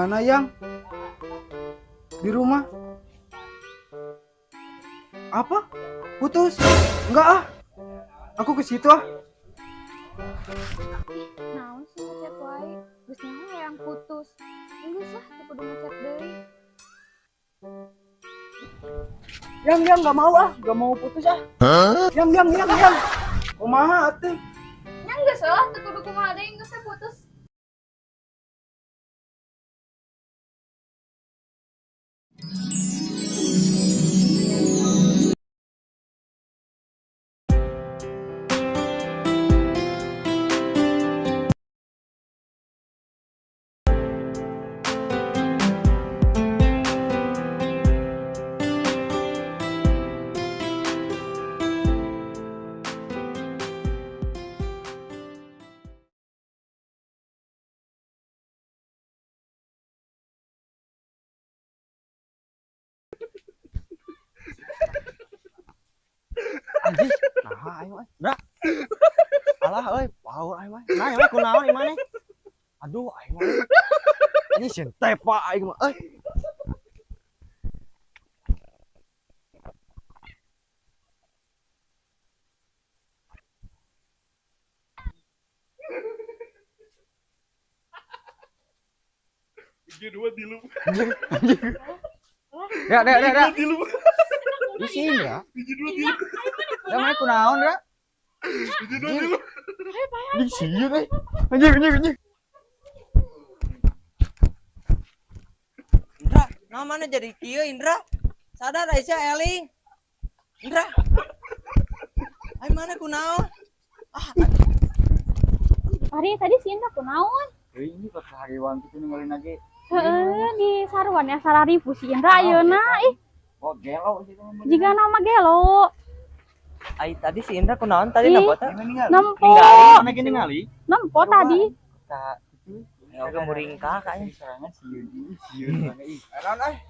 mana yang? Di rumah? Apa? Putus? Enggak ah. Aku ke situ ah. Naon sih ngechat wae? Geus nyaho yang putus. Geus lah teu kudu ngechat deui. Yang enggak mau ah, enggak mau putus ah. Yang. Kumaha atuh? Nya geus lah teu kudu kumaha deui geus putus. Anjing, nah ayo euy. Bra. Alah euy, power aing mah. Nah, euy kunaon ieu mah nih? Aduh, aing mah. Ini sieun tepa aing mah. Euy. Dua dilu. Ya. Dilu. Di sini ya. Dua dilu. Ya mana kunaon, Ra? Dua dilu. Di sini euy. Anjing. Indra, nah mana jadi kieu Indra? Sadar Aisyah Eling. Indra. Ai mana kunaon? Tadi si Indra kunaon? Euy, ini pas hariwan kitu ninggalin lagi. Heeh, di saruan ya sararibu si Indra ayeuna ih. Oh, gelo situ mah. Jika nama gelo. Ai tadi si Indra kunaon tadi Ih. napa teh? Nempo. Mana gini ngali? Nempo tadi. Ka kitu. Oke muring kayaknya. Serangan sieun mana ih. Anon ai.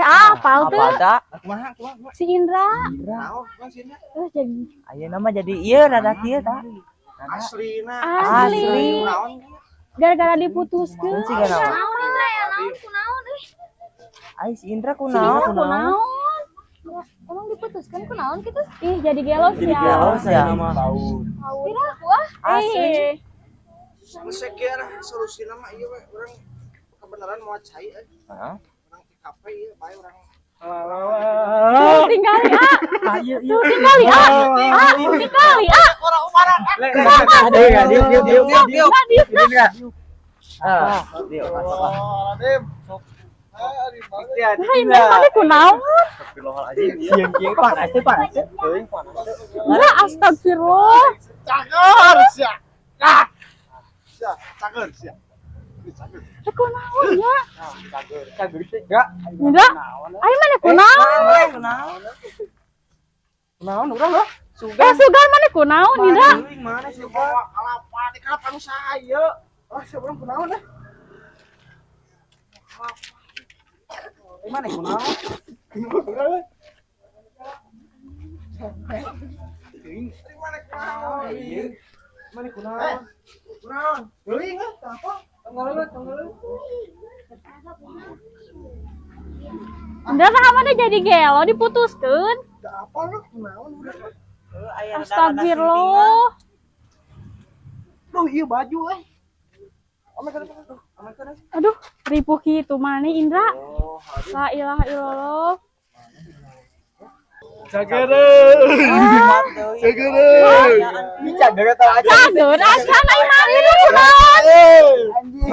Apal Apa tuh ada? Kumaha? si Indra. Naon masina? Jadi Ayeuna mah jadi ieu rada kieu tah. Aslina. asli. Naon? Gara-gara diputuskeun. Kunci gak naon? Naon Indra ya naon kunaon euy. Ai si Indra Si Indra kunaon? kunaon? Ya, emang diputuskan kunaon gitu? Ih jadi gelos ya. Gelos ya. Indra wah. Asli. Sekian solusina mah ieu we urang kebenaran mau cai euy. Heeh. Urang di kafe ieu bae urang. Tuh tinggali ah. Tuh tinggali ah. Tinggali ah. Hai mana kunaon? Enggak astagfirullah. Cager sia. Cager sia. Kunaon ya? Enggak. Indra. Ayo mana kunaon? Kunaon urang lah. Sugan mana kunaon Indra? Mana sih bawa kalapa di kalapa nu saya. Sia urang kunaon dah. Mana kunaon? Mana kunaon? Kunaon? Leuwih geus apa? Tanggal. Indra saha mana jadi gelo diputuskeun? Apa lu kunaon udah? Astagfirullah. Duh, ieu baju euy. Aduh, ripuh kitu mana Indra? La ilaha illallah. Cagereun. Cagereun. Cager tau aja. Cager asana imari kunaon? Anjing.